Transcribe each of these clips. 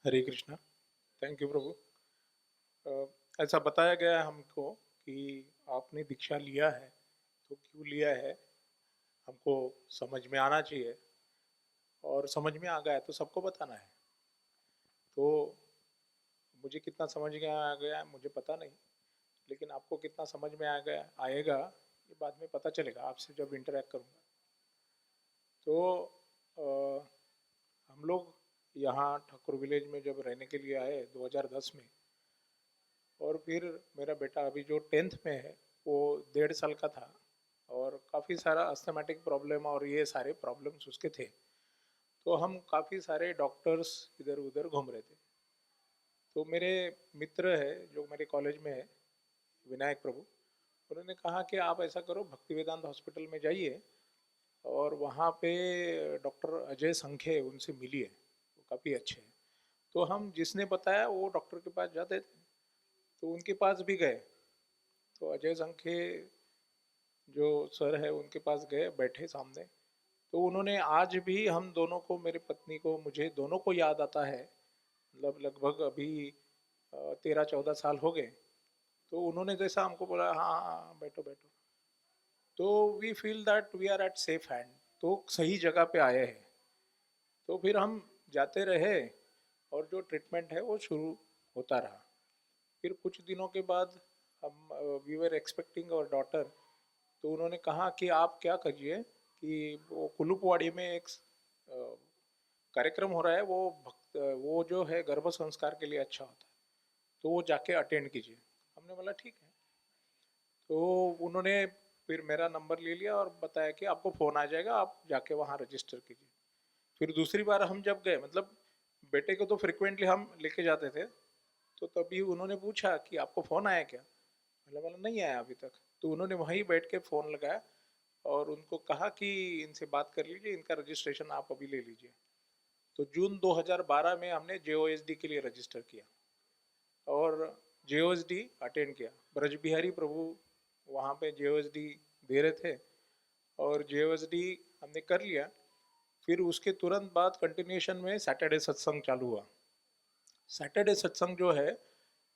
Hare Krishna. Thank you प्रभु। ऐसा बताया गया है हमको कि आपने दीक्षा लिया है, तो क्यों लिया है हमको समझ में आना चाहिए, और समझ में आ गया है तो सबको बताना है। तो मुझे कितना समझ में आ गया है मुझे पता नहीं, लेकिन आपको कितना समझ में आ गया आएगा ये बाद में पता चलेगा आपसे जब इंटरेक्ट करूँगा। तो हम लोग यहाँ ठाकुर विलेज में जब रहने के लिए आए 2010 में, और फिर मेरा बेटा अभी जो 10th में है वो 1.5 साल का था, और काफ़ी सारा अस्थमेटिक प्रॉब्लम और ये सारे प्रॉब्लम्स उसके थे। तो हम काफ़ी सारे डॉक्टर्स इधर उधर घूम रहे थे। तो मेरे मित्र है जो मेरे कॉलेज में है, विनायक प्रभु, उन्होंने कहा कि आप ऐसा करो, भक्ति वेदांत हॉस्पिटल में जाइए और वहाँ पे डॉक्टर अजय संखे उनसे मिलिए, वो काफ़ी अच्छे हैं। तो हम जिसने बताया वो डॉक्टर के पास जाते थे, तो उनके पास भी गए। तो अजय संखे जो सर है उनके पास गए, बैठे सामने। तो उन्होंने आज भी हम दोनों को, मेरी पत्नी को, मुझे दोनों को याद आता है, मतलब लगभग अभी 13-14 साल हो गए। तो उन्होंने जैसा हमको बोला, हाँ हाँ हाँ, बैठो बैठो, तो we feel that we are at safe hand, तो सही जगह पे आए हैं। तो फिर हम जाते रहे और जो ट्रीटमेंट है वो शुरू होता रहा। फिर कुछ दिनों के बाद हम we were expecting our daughter. तो उन्होंने कहा कि आप क्या करिए कि वो कुलुपवाड़ी में एक कार्यक्रम हो रहा है, वो भक्त, वो जो है गर्भ संस्कार के लिए अच्छा होता है, तो वो जाके अटेंड कीजिए। हमने बोला ठीक है। तो उन्होंने फिर मेरा नंबर ले लिया और बताया कि आपको फ़ोन आ जाएगा, आप जाके वहाँ रजिस्टर कीजिए। फिर दूसरी बार हम जब गए, मतलब बेटे को तो फ्रिक्वेंटली हम लेके जाते थे, तो तभी उन्होंने पूछा कि आपको फ़ोन आया क्या। मैंने बोला नहीं आया अभी तक। तो उन्होंने वहीं बैठ के फ़ोन लगाया और उनको कहा कि इनसे बात कर लीजिए, इनका रजिस्ट्रेशन आप अभी ले लीजिए। तो जून 2012 में हमने जेओएसडी के लिए रजिस्टर किया और जेओएसडी अटेंड किया। ब्रज बिहारी प्रभु वहाँ पे जेओएसडी दे रहे थे, और जेओएसडी हमने कर लिया। फिर उसके तुरंत बाद कंटिन्यूशन में सैटरडे सत्संग चालू हुआ। सैटरडे सत्संग जो है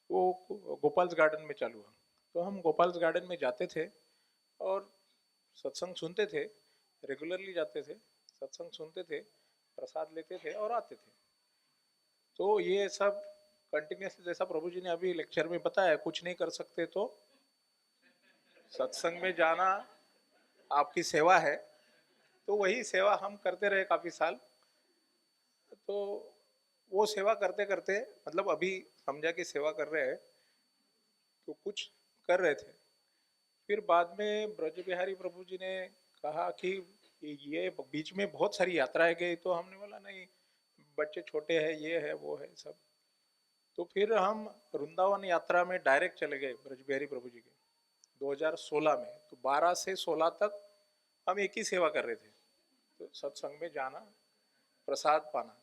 वो गोपाल्स गार्डन में चालू हुआ। तो हम गोपाल्स गार्डन में जाते थे और सत्संग सुनते थे, रेगुलरली जाते थे, सत्संग सुनते थे, प्रसाद लेते थे और आते थे। तो ये सब कंटिन्यूसली, जैसा प्रभु जी ने अभी लेक्चर में बताया, कुछ नहीं कर सकते तो सत्संग में जाना आपकी सेवा है। तो वही सेवा हम करते रहे काफ़ी साल। तो वो सेवा करते करते, मतलब अभी समझा कि सेवा कर रहे हैं, तो कुछ कर रहे थे। फिर बाद में ब्रज बिहारी प्रभु जी ने कहा कि ये बीच में बहुत सारी यात्राएं गई। तो हमने बोला नहीं, बच्चे छोटे हैं, ये है वो है सब। तो फिर हम वृंदावन यात्रा में डायरेक्ट चले गए ब्रज बिहारी प्रभु जी के 2016 में। तो 12 से 16 तक हम एक ही सेवा कर रहे थे, तो सत्संग में जाना, प्रसाद पाना।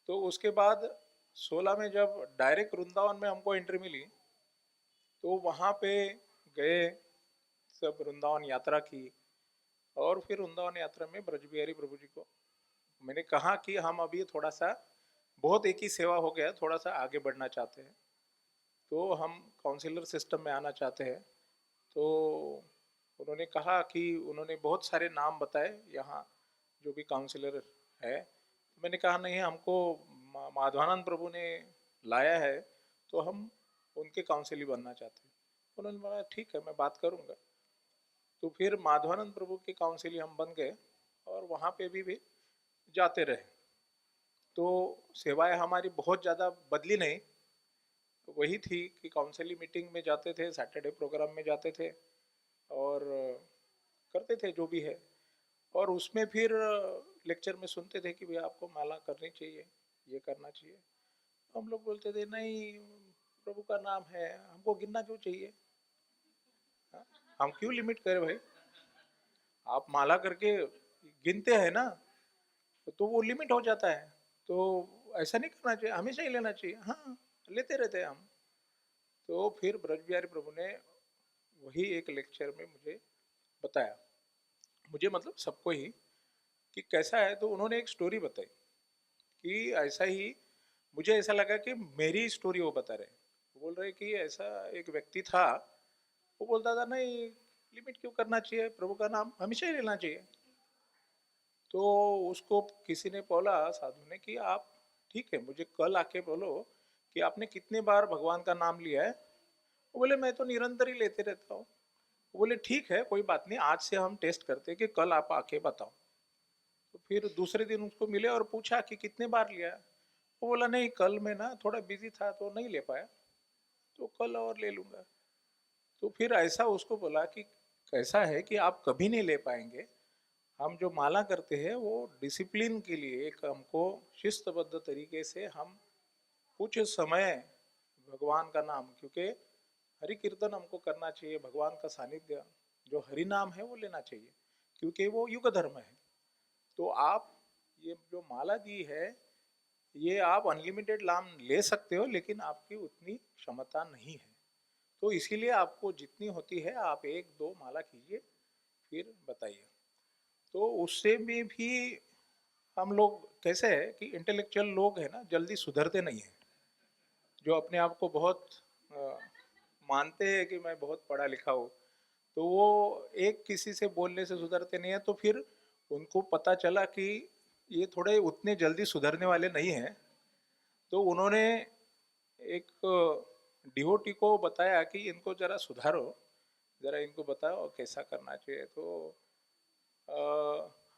तो उसके बाद 16 में जब डायरेक्ट वृंदावन में हमको एंट्री मिली, तो वहाँ पे गए, सब वृंदावन यात्रा की। और फिर वृंदावन यात्रा में ब्रज बिहारी प्रभु जी को मैंने कहा कि हम अभी थोड़ा सा, बहुत एक ही सेवा हो गया, थोड़ा सा आगे बढ़ना चाहते हैं, तो हम काउंसिलर सिस्टम में आना चाहते हैं। तो उन्होंने कहा कि उन्होंने बहुत सारे नाम बताए यहाँ जो भी काउंसिलर है। तो मैंने कहा नहीं, हमको माधवानंद प्रभु ने लाया है, तो हम उनके काउंसिल ही बनना चाहते हैं। उन्होंने बोला ठीक है, मैं बात करूँगा। तो फिर माधवानंद प्रभु के काउंसिल ही हम बन गए और वहाँ पे भी जाते रहे। तो सेवाएं हमारी बहुत ज़्यादा बदली नहीं, वही थी कि काउंसिल मीटिंग में जाते थे, सैटरडे प्रोग्राम में जाते थे और करते थे जो भी है। और उसमें फिर लेक्चर में सुनते थे कि भैया आपको माला करनी चाहिए, ये करना चाहिए। हम लोग बोलते थे नहीं, प्रभु का नाम है, हमको गिनना क्यों चाहिए। हाँ? हम क्यों लिमिट करें भाई, आप माला करके गिनते हैं ना, तो वो लिमिट हो जाता है। तो ऐसा नहीं करना चाहिए, हमेशा ही लेना चाहिए। हाँ, लेते रहते हैं हम। तो फिर ब्रज बिहारी प्रभु ने वही एक लेक्चर में मुझे बताया, मुझे मतलब सबको ही, कि कैसा है। तो उन्होंने एक स्टोरी बताई कि ऐसा ही मुझे ऐसा लगा कि मेरी स्टोरी वो बता रहे हैं। वो बोल रहे कि ऐसा एक व्यक्ति था, वो बोलता था नहीं, लिमिट क्यों करना चाहिए, प्रभु का नाम हमेशा ही लेना चाहिए। तो उसको किसी ने बोला, साधु ने, कि आप ठीक है, मुझे कल आके बोलो कि आपने कितने बार भगवान का नाम लिया है। वो बोले मैं तो निरंतर ही लेते रहता हूँ। वो बोले ठीक है, कोई बात नहीं, आज से हम टेस्ट करते हैं कि कल आप आके बताओ। तो फिर दूसरे दिन उसको मिले और पूछा कि कितने बार लिया। वो बोला नहीं, कल मैं ना थोड़ा बिजी था तो नहीं ले पाया, तो कल और ले लूंगा। तो फिर ऐसा उसको बोला कि कैसा है कि आप कभी नहीं ले पाएंगे। हम जो माला करते हैं वो डिसिप्लिन के लिए, एक हमको शिस्तबद्ध तरीके से हम कुछ समय भगवान का नाम, क्योंकि हरि कीर्तन हमको करना चाहिए, भगवान का सानिध्य जो हरि नाम है वो लेना चाहिए, क्योंकि वो युग धर्म है। तो आप ये जो माला दी है, ये आप अनलिमिटेड नाम ले सकते हो, लेकिन आपकी उतनी क्षमता नहीं है। तो इसीलिए आपको जितनी होती है आप एक दो माला कीजिए, फिर बताइए। तो उससे भी हम लोग कैसे है कि इंटेलेक्चुअल लोग हैं ना, जल्दी सुधरते नहीं हैं। जो अपने आप को बहुत अ, मानते हैं कि मैं बहुत पढ़ा लिखा हूँ, तो वो एक किसी से बोलने से सुधरते नहीं है। तो फिर उनको पता चला कि ये थोड़े उतने जल्दी सुधरने वाले नहीं हैं। तो उन्होंने एक डिवोटी को बताया कि इनको जरा सुधारो, जरा इनको बताओ कैसा करना चाहिए। तो अ,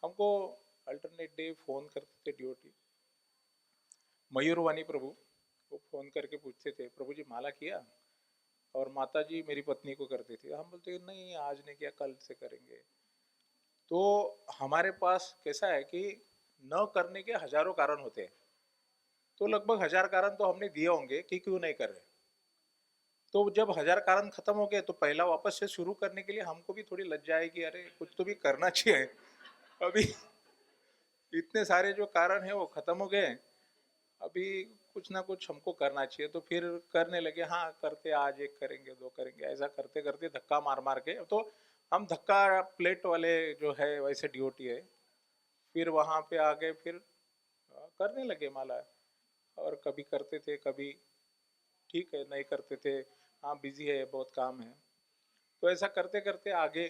हमको अल्टरनेट डे फोन करते थे डिवोटी, मयूरवाणी प्रभु। वो फोन करके पूछते थे, प्रभु जी माला किया? और माता जी मेरी पत्नी को करते थे। हम बोलते नहीं, आज नहीं किया, कल से करेंगे। तो हमारे पास कैसा है कि न करने के हजारों कारण होते हैं। तो लगभग 1000 कारण तो हमने दिए होंगे कि क्यों नहीं कर रहे। तो जब 1000 कारण खत्म हो गए तो पहला वापस से शुरू करने के लिए हमको भी थोड़ी लज्जा है कि अरे कुछ तो भी करना चाहिए। अभी इतने सारे जो कारण है वो खत्म हो गए, अभी कुछ ना कुछ हमको करना चाहिए। तो फिर करने लगे, हाँ करते, आज एक करेंगे, दो करेंगे, ऐसा करते करते धक्का मार मार के तो हम धक्का प्लेट वाले जो है वैसे ड्यूटी है। फिर वहाँ पे आगे फिर करने लगे माला। और कभी करते थे, कभी ठीक है नहीं करते थे, हाँ बिजी है, बहुत काम है। तो ऐसा करते करते आगे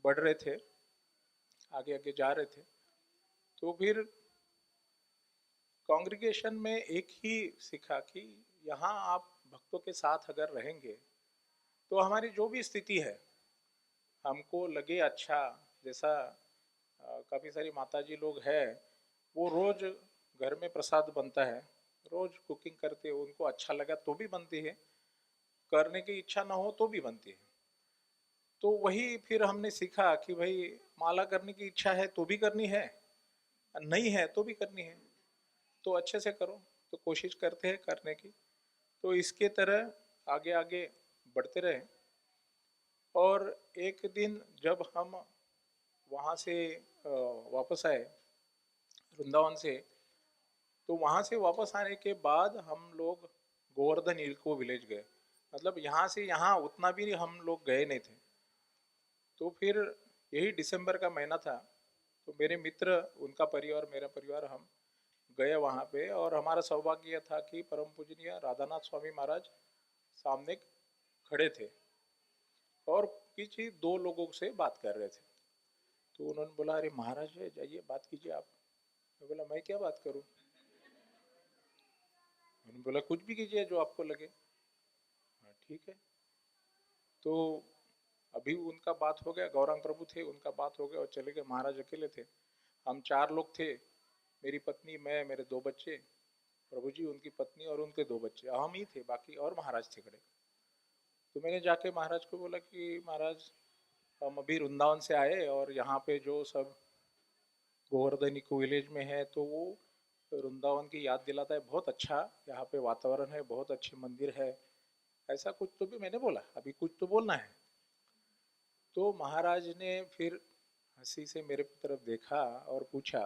बढ़ रहे थे, आगे आगे जा रहे थे। तो फिर कांग्रीगेशन में एक ही सीखा कि यहाँ आप भक्तों के साथ अगर रहेंगे तो हमारी जो भी स्थिति है, हमको लगे अच्छा, जैसा काफ़ी सारी माताजी लोग हैं, वो रोज घर में प्रसाद बनता है, रोज कुकिंग करते हैं, उनको अच्छा लगा तो भी बनती है, करने की इच्छा ना हो तो भी बनती है। तो वही फिर हमने सीखा कि भाई माला करने की इच्छा है तो भी करनी है, नहीं है तो भी करनी है, तो अच्छे से करो। तो कोशिश करते हैं करने की। तो इसके तरह आगे आगे बढ़ते रहे। और एक दिन जब हम वहाँ से वापस आए वृंदावन से, तो वहाँ से वापस आने के बाद हम लोग गोवर्धन हिल को विलेज गए। मतलब यहाँ से यहाँ उतना भी हम लोग गए नहीं थे। तो फिर यही दिसंबर का महीना था। तो मेरे मित्र, उनका परिवार, मेरा परिवार, हम गए वहाँ पे। और हमारा सौभाग्य यह था कि परम पूजनीय राधानाथ स्वामी महाराज सामने खड़े थे और किसी दो लोगों से बात कर रहे थे। तो उन्होंने बोला, अरे महाराज है, जाइए बात कीजिए आप। मैं बोला मैं क्या बात करूं? उन्होंने बोला कुछ भी कीजिए जो आपको लगे। हाँ ठीक है। तो अभी उनका बात हो गया, गौरांग प्रभु थे, उनका बात हो गया और चले गए। महाराज अकेले थे, हम 4 लोग थे, मेरी पत्नी, मैं, मेरे 2 बच्चे, प्रभु जी, उनकी पत्नी और उनके 2 बच्चे, हम ही थे, बाकी और महाराज थे खड़े। तो मैंने जाके महाराज को बोला कि महाराज, हम अभी वृंदावन से आए और यहाँ पे जो सब गोवर्धन इको विलेज में है, तो वो वृंदावन की याद दिलाता है। बहुत अच्छा यहाँ पे वातावरण है, बहुत अच्छे मंदिर है, ऐसा कुछ तो भी मैंने बोला, अभी कुछ तो बोलना है। तो महाराज ने फिर हंसी से मेरे तरफ देखा और पूछा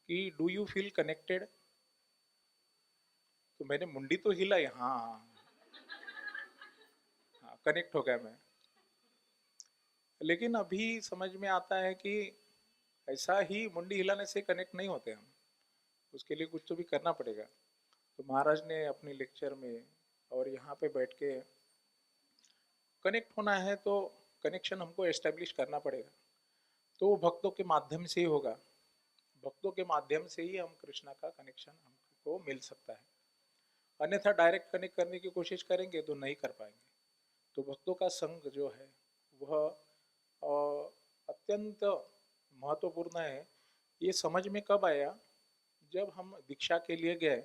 कि डू यू फील कनेक्टेड? तो मैंने मुंडी तो हिलाई, हाँ हाँ हाँ, कनेक्ट हो गया मैं। लेकिन अभी समझ में आता है कि ऐसा ही मुंडी हिलाने से कनेक्ट नहीं होते हम, उसके लिए कुछ तो भी करना पड़ेगा। तो महाराज ने अपने लेक्चर में और यहाँ पे बैठ के कनेक्ट होना है तो कनेक्शन हमको एस्टेब्लिश करना पड़ेगा, तो वो भक्तों के माध्यम से ही होगा। भक्तों के माध्यम से ही हम कृष्णा का कनेक्शन हमको मिल सकता है, अन्यथा डायरेक्ट कनेक्ट करने की कोशिश करेंगे तो नहीं कर पाएंगे। तो भक्तों का संग जो है वह अत्यंत महत्वपूर्ण है। ये समझ में कब आया, जब हम दीक्षा के लिए गए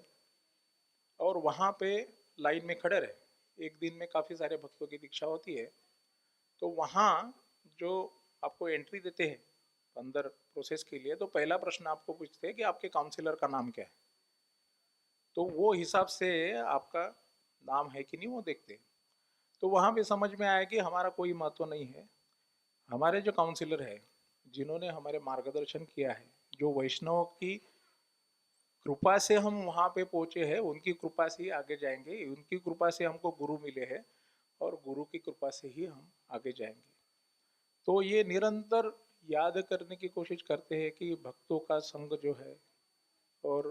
और वहाँ पे लाइन में खड़े रहे। एक दिन में काफ़ी सारे भक्तों की दीक्षा होती है, तो वहाँ जो आपको एंट्री देते हैं अंदर प्रोसेस के लिए, तो पहला प्रश्न आपको पूछते हैं कि आपके काउंसलर का नाम क्या है। तो वो हिसाब से आपका नाम है कि नहीं वो देखते हैं। तो वहाँ भी समझ में आया कि हमारा कोई महत्व नहीं है, हमारे जो काउंसलर है जिन्होंने हमारे मार्गदर्शन किया है, जो वैष्णव की कृपा से हम वहाँ पे पहुँचे हैं, उनकी कृपा से ही आगे जाएंगे। उनकी कृपा से हमको गुरु मिले हैं और गुरु की कृपा से ही हम आगे जाएंगे। तो ये निरंतर याद करने की कोशिश करते हैं कि भक्तों का संग जो है और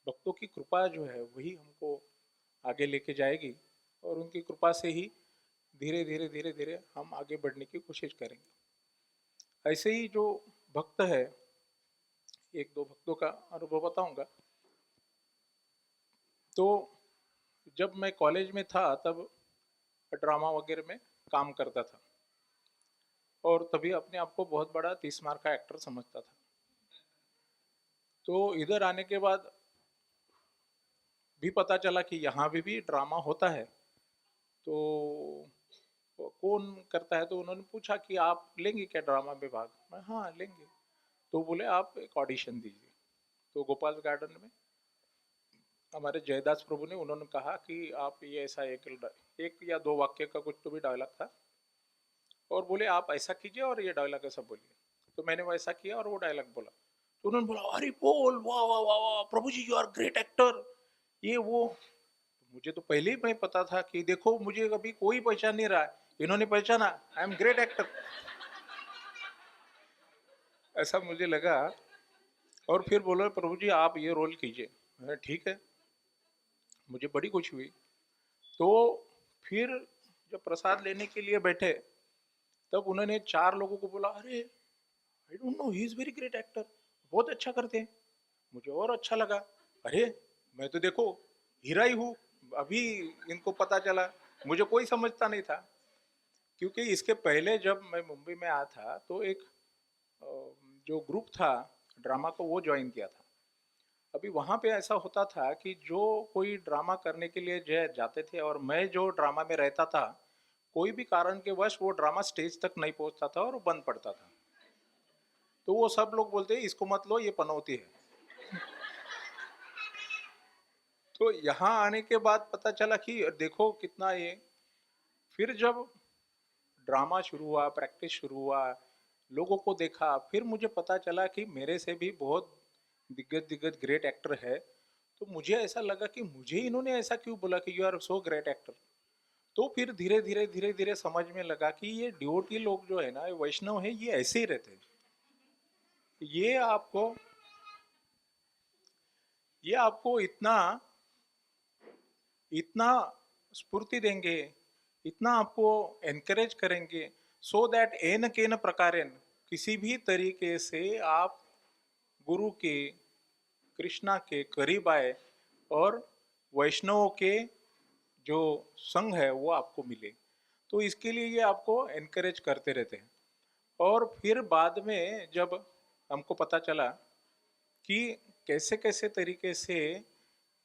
भक्तों की कृपा जो है वही हमको आगे लेके जाएगी, और उनकी कृपा से ही धीरे धीरे धीरे धीरे हम आगे बढ़ने की कोशिश करेंगे। ऐसे ही जो भक्त है, एक दो भक्तों का अनुभव बताऊंगा। तो जब मैं कॉलेज में था तब ड्रामा वगैरह में काम करता था, और तभी अपने आप को बहुत बड़ा 30 मार का एक्टर समझता था। तो इधर आने के बाद भी पता चला कि यहाँ भी ड्रामा होता है। तो कौन करता है, तो उन्होंने पूछा कि आप लेंगे क्या ड्रामा में भाग। मैं हाँ लेंगे। तो बोले आप एक ऑडिशन दीजिए। तो गोपाल गार्डन में हमारे जयदास प्रभु ने उन्होंने कहा कि आप ये ऐसा एक या दो वाक्य का कुछ तो भी डायलॉग था, और बोले आप ऐसा कीजिए और ये डायलॉग ऐसा बोलिए। तो मैंने वैसा किया और वो डायलॉग बोला। तो उन्होंने बोला अरे बोल, वाह वाह वाह वाह प्रभु जी, यू आर ग्रेट एक्टर, ये वो। मुझे तो पहले ही मैं पता था कि देखो मुझे कभी कोई पहचान नहीं रहा है, इन्होंने पहचाना, आई एम ग्रेट एक्टर, ऐसा मुझे लगा। और फिर बोलो प्रभु जी आप ये रोल कीजिए। मैं ठीक है, मुझे बड़ी खुशी हुई। तो फिर जब प्रसाद लेने के लिए बैठे तब उन्होंने 4 लोगों को बोला अरे I don't know, he is very great actor, बहुत अच्छा करते हैं। मुझे और अच्छा लगा, अरे मैं तो देखो हीरा ही हूँ, अभी इनको पता चला, मुझे कोई समझता नहीं था। क्योंकि इसके पहले जब मैं मुंबई में आया था तो एक अ, जो ग्रुप था ड्रामा को वो ज्वाइन किया था। अभी वहाँ पे ऐसा होता था कि जो कोई ड्रामा करने के लिए जाते थे, और मैं जो ड्रामा में रहता था, कोई भी कारण के वश वो ड्रामा स्टेज तक नहीं पहुँचता था और वो बंद पड़ता था। तो वो सब लोग बोलते हैं इसको मत लो, ये पनौती है। तो यहाँ आने के बाद पता चला कि देखो कितना ये। फिर जब ड्रामा शुरू हुआ, प्रैक्टिस शुरू हुआ, लोगों को देखा, फिर मुझे पता चला कि मेरे से भी बहुत दिग्गज दिग्गज ग्रेट एक्टर है। तो मुझे ऐसा लगा कि मुझे इन्होंने ऐसा क्यों बोला कि you are so great actor. तो फिर धीरे धीरे समझ में लगा कि ये डिवोटी लोग जो है ना, ये वैष्णव है, ये ऐसे ही रहते हैं। ये आपको ये आपको इतना इतना स्फूर्ति देंगे, इतना आपको एनकरेज करेंगे, सो दैट एन केन प्रकारेण किसी भी तरीके से आप गुरु के, कृष्णा के करीब आए, और वैष्णवों के जो संग है वो आपको मिले। तो इसके लिए ये आपको एनकरेज करते रहते हैं। और फिर बाद में जब हमको पता चला कि कैसे कैसे तरीके से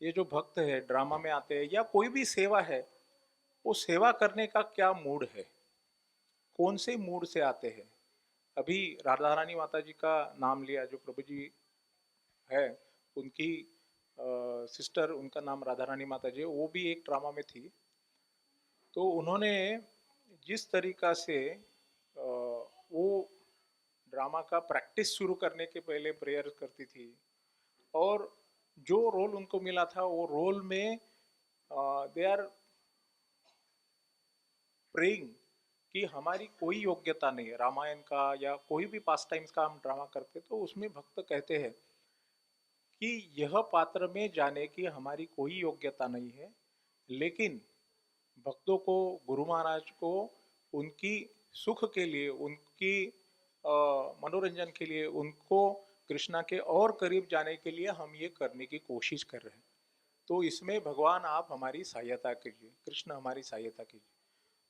ये जो भक्त है ड्रामा में आते हैं या कोई भी सेवा है, वो सेवा करने का क्या मूड है, कौन से मूड से आते हैं। अभी राधा रानी माता जी का नाम लिया, जो प्रभु जी है, उनकी सिस्टर, उनका नाम राधा रानी माता जी है, वो भी एक ड्रामा में थी। तो उन्होंने जिस तरीका से वो ड्रामा का प्रैक्टिस शुरू करने के पहले प्रेयर करती थी, और जो रोल उनको मिला था वो रोल में दे आर प्रेइंग कि हमारी कोई योग्यता नहीं है। रामायण का या कोई भी पास टाइम्स का हम ड्रामा करते तो उसमें भक्त कहते हैं कि यह पात्र में जाने की हमारी कोई योग्यता नहीं है, लेकिन भक्तों को, गुरु महाराज को उनकी सुख के लिए, उनकी मनोरंजन के लिए, उनको कृष्णा के और करीब जाने के लिए हम ये करने की कोशिश कर रहे हैं। तो इसमें भगवान आप हमारी सहायता कीजिए, कृष्ण हमारी सहायता कीजिए।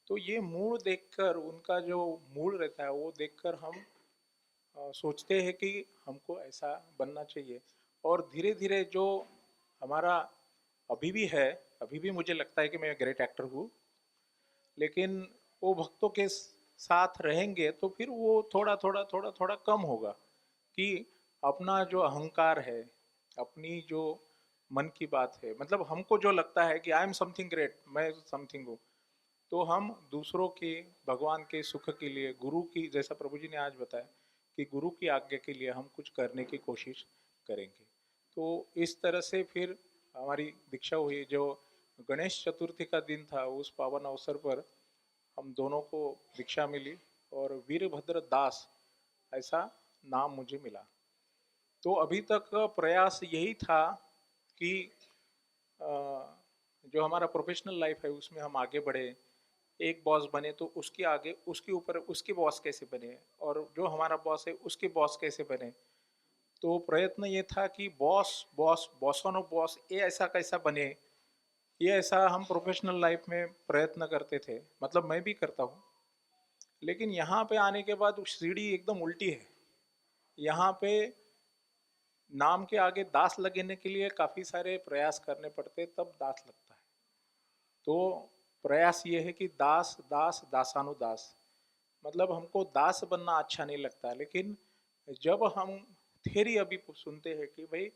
तो ये मूड देखकर, उनका जो मूड रहता है वो देखकर हम सोचते हैं कि हमको ऐसा बनना चाहिए। और धीरे धीरे जो हमारा अभी भी है, अभी भी मुझे लगता है कि मैं ग्रेट एक्टर हूँ, लेकिन वो भक्तों के साथ रहेंगे तो फिर वो थोड़ा थोड़ा थोड़ा थोड़ा कम होगा कि अपना जो अहंकार है, अपनी जो मन की बात है, मतलब हमको जो लगता है कि आई एम समथिंग ग्रेट, मैं समथिंग हूँ, तो हम दूसरों के, भगवान के सुख के लिए, गुरु की, जैसा प्रभु जी ने आज बताया कि गुरु की आज्ञा के लिए हम कुछ करने की कोशिश करेंगे। तो इस तरह से फिर हमारी दीक्षा हुई। जो गणेश चतुर्थी का दिन था, उस पावन अवसर पर हम दोनों को दीक्षा मिली और वीरभद्र दास ऐसा नाम मुझे मिला। तो अभी तक प्रयास यही था कि जो हमारा प्रोफेशनल लाइफ है उसमें हम आगे बढ़े, एक बॉस बने तो उसके आगे, उसके ऊपर उसके बॉस कैसे बने, और जो हमारा बॉस है उसके बॉस कैसे बने। तो प्रयत्न ये था कि बॉस बॉस बॉसन ऑफ बॉस ये ऐसा कैसा बने, ये ऐसा हम प्रोफेशनल लाइफ में प्रयत्न करते थे, मतलब मैं भी करता हूँ। लेकिन यहाँ पे आने के बाद सीढ़ी एकदम उल्टी है। यहाँ पे नाम के आगे दास लगने के लिए काफी सारे प्रयास करने पड़ते, तब दास लगता है। तो प्रयास ये है कि दास दास दासानुदास, मतलब हमको दास बनना अच्छा नहीं लगता, लेकिन जब हम थेरी अभी सुनते हैं कि भाई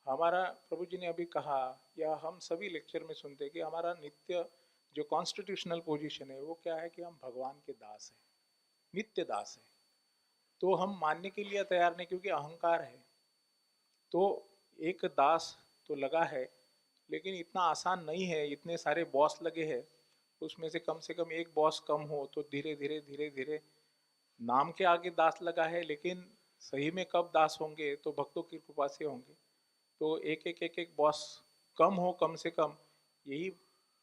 हमारा, प्रभु जी ने अभी कहा, या हम सभी लेक्चर में सुनते हैं कि हमारा नित्य जो कॉन्स्टिट्यूशनल पोजीशन है वो क्या है कि हम भगवान के दास हैं, नित्य दास हैं। तो हम मानने के लिए तैयार नहीं, क्योंकि अहंकार है। तो एक दास तो लगा है, लेकिन इतना आसान नहीं है, इतने सारे बॉस लगे हैं, उसमें से कम एक बॉस कम हो तो धीरे धीरे धीरे धीरे नाम के आगे दास लगा है, लेकिन सही में कब दास होंगे तो भक्तों की कृपा से होंगे। तो एक बॉस कम हो, कम से कम यही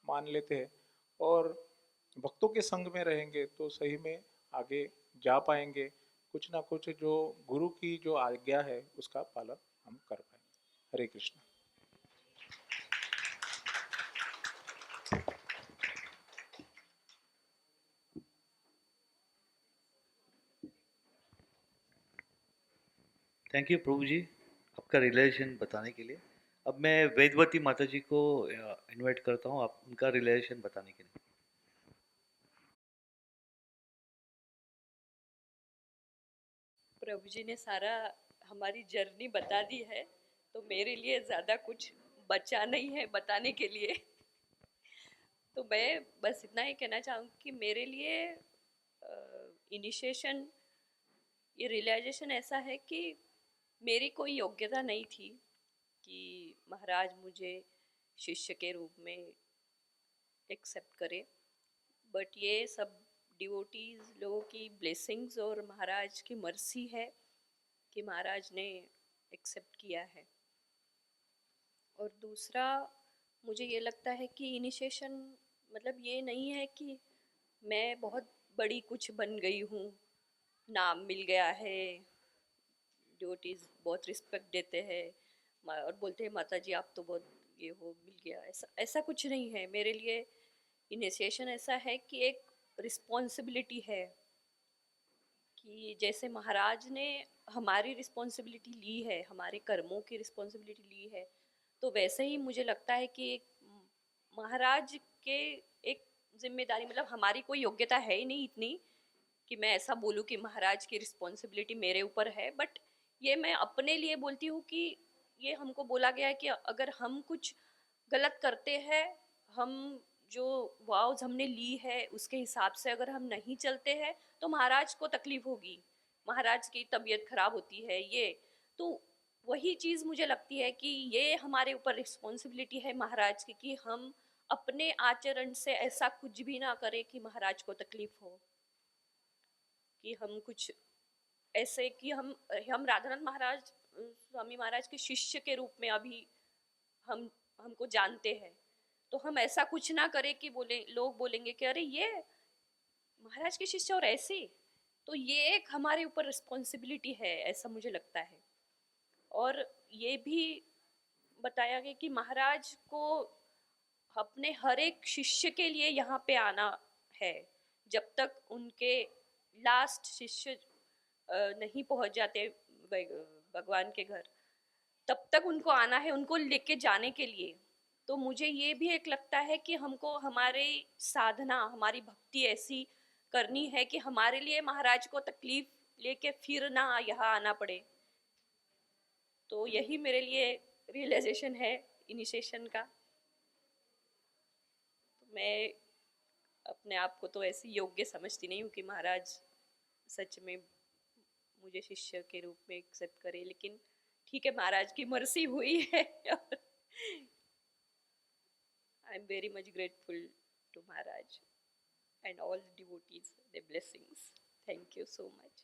मान लेते हैं, और भक्तों के संग में रहेंगे तो सही में आगे जा पाएंगे। कुछ ना कुछ जो गुरु की जो आज्ञा है उसका पालन हम कर पाएंगे। हरे कृष्ण। थैंक यू प्रभु जी, आपका रिलेशन बताने के लिए। अब मैं वेदवती माता जी को इनवाइट करता हूँ आप उनका रिलेशन बताने के लिए। प्रभु जी ने सारा हमारी जर्नी बता दी है, तो मेरे लिए ज़्यादा कुछ बचा नहीं है बताने के लिए। तो मैं बस इतना ही कहना चाहूँगी कि मेरे लिए इनिशिएशन, ये रियलाइजेशन ऐसा है कि मेरी कोई योग्यता नहीं थी कि महाराज मुझे शिष्य के रूप में एक्सेप्ट करे, बट ये सब डिवोटीज लोगों की ब्लेसिंग्स और महाराज की मर्सी है कि महाराज ने एक्सेप्ट किया है। और दूसरा, मुझे ये लगता है कि इनिशिएशन मतलब ये नहीं है कि मैं बहुत बड़ी कुछ बन गई हूँ, नाम मिल गया है, डिवोटीज बहुत रिस्पेक्ट देते हैं और बोलते हैं माता जी आप तो बहुत ये हो, मिल गया, ऐसा ऐसा कुछ नहीं है मेरे लिए। इनिशिएशन ऐसा है कि एक रिस्पॉन्सिबिलिटी है कि जैसे महाराज ने हमारी रिस्पॉन्सिबिलिटी ली है, हमारे कर्मों की रिस्पॉन्सिबिलिटी ली है, तो वैसे ही मुझे लगता है कि एक महाराज के एक जिम्मेदारी, मतलब हमारी कोई योग्यता है ही नहीं इतनी कि मैं ऐसा बोलूँ कि महाराज की रिस्पॉन्सिबिलिटी मेरे ऊपर है, बट ये मैं अपने लिए बोलती हूँ कि ये हमको बोला गया है कि अगर हम कुछ गलत करते हैं, हम जो वाव्स हमने ली है उसके हिसाब से अगर हम नहीं चलते हैं तो महाराज को तकलीफ होगी, महाराज की तबीयत खराब होती है। ये तो वही चीज़ मुझे लगती है कि ये हमारे ऊपर रिस्पॉन्सिबिलिटी है महाराज की कि हम अपने आचरण से ऐसा कुछ भी ना करें कि महाराज को तकलीफ हो, कि हम कुछ ऐसे कि हम राधानाथ महाराज स्वामी महाराज के शिष्य के रूप में अभी हमको जानते हैं, तो हम ऐसा कुछ ना करें कि बोले लोग बोलेंगे कि अरे ये महाराज के शिष्य और ऐसे। तो ये एक हमारे ऊपर रिस्पॉन्सिबिलिटी है, ऐसा मुझे लगता है। और ये भी बताया गया कि महाराज को अपने हर एक शिष्य के लिए यहाँ पे आना है। जब तक उनके लास्ट शिष्य नहीं पहुंच जाते भगवान के घर, तब तक उनको आना है, उनको लेके जाने के लिए। तो मुझे ये भी एक लगता है कि हमको हमारी साधना, हमारी भक्ति ऐसी करनी है कि हमारे लिए महाराज को तकलीफ लेके फिर ना यहाँ आना पड़े। तो यही मेरे लिए रियलाइजेशन है इनिशिएशन का। तो मैं अपने आप को तो ऐसी योग्य समझती नहीं हूँ कि महाराज सच में मुझे शिष्य के रूप में एक्सेप्ट करे, लेकिन ठीक है, महाराज की मर्जी हुई है। I am very much grateful to Maharaj and all the devotees, their blessings. Thank you so much.